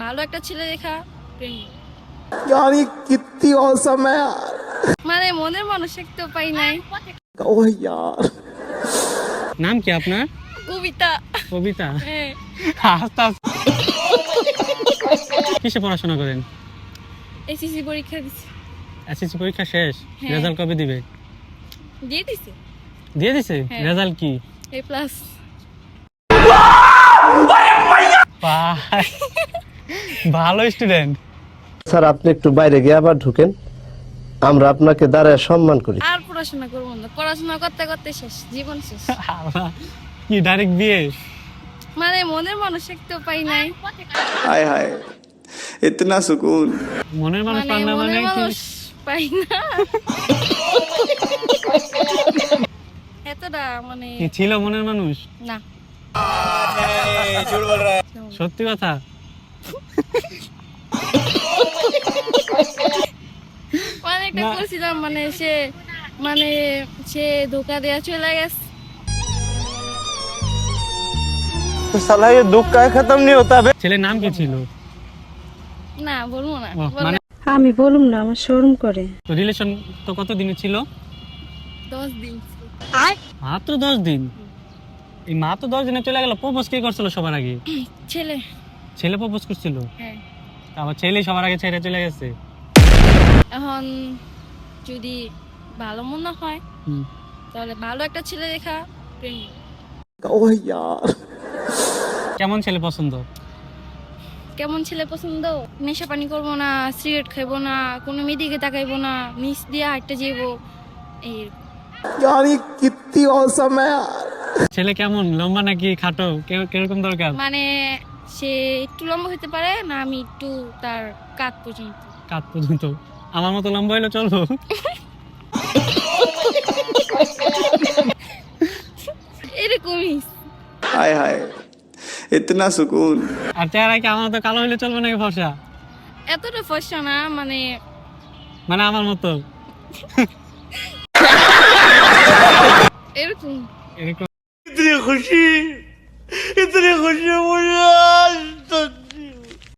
ভালো একটা ছেলে দেখা প্রেম। यार ये कितनी औसम है यार। মানে মনের মানুষ একটু পাই নাই। ओह यार। নাম কি আপনার? কবিতা। কবিতা। হ্যাঁ। আস্তে আস্তে। কিসে পড়াশোনা করেন? এসএসসি পরীক্ষা দিছি। এসএসসি পরীক্ষা শেষ, হ্যাঁ। রেজাল্ট কবে দিবে? দিয়ে দিছি। দিয়ে দিছে? হ্যাঁ। রেজাল্ট কি? এ প্লাস। বাহ, ভালো স্টুডেন্ট। স্যার আপনি একটু বাইরে গিয়ে আবার ঢুকেন, আমরা আপনাকে দাঁড়ায় সম্মান করি। আর পড়াশোনা করবো না, পড়াশোনা করতে করতে শেষ, জীবন শেষ। কি ডাইরেক্ট বিয়ে? মানে মনের মানুষ একটু পাই নাই। हाय हाय इतना सुकून। মনের মানুষ মানে পান না মানে মনের কি? মানুষ পাই না। এতটা মানে কি ছিল মনের মানুষ? না। সত্যি কথা? মানে একটা না। করছিলাম, মানে সে ধোকা দেয়া চলে গেছে। तो साला ये दुख का खत्म नहीं होता बे। ছেলের নাম কি ছিল? না বলবো না। ও, বললে মানে আমি বলুম না, আমার শরম করে। তো রিলেশন তো কত দিনের ছিল? 10 দিন। মাত্র 10 দিন? এই মাত্র 10 দিনে চলে গেল। প্রপোজ কে করছিল সবার আগে? ছেলে। ছেলে প্রপোজ করছিল? হ্যাঁ। আমার ছেলে সবার আগে ছেড়ে চলে গেছে। এখন যদি ভালো মনে হয় হুম। তাহলে ভালো একটা ছেলে দেখা প্রেম। ओह यार। কেমন ছেলে পছন্দ? কেমন ছেলে পছন্দ? নেশা পানি করবো না, সিগারেট খাইবো না, কোনো মেয়েদিকে তাকাইবো না, নিচ দিয়ে হাঁটতে যাইবো। এই यार ये कितनी औसम है यार। ছেলে কেমন, লম্বা নাকি খাটো, কিরকম দরকার? মানে সে একটু লম্বা হতে পারে না, আমি একটু তার কাঁধ পর্যন্ত। কাত পর্যন্ত? আমার মতো লম্বা হইলে চলবো? এরকমই। हाय हाय इतना सुकून। আর চেহারা কি আমার মতো কালো হইলে চলবে নাকি ফর্সা? এতটা ফর্সা না, মানে মানে আমার মতো এরকম। এরকম। इतनी खुशी मुझे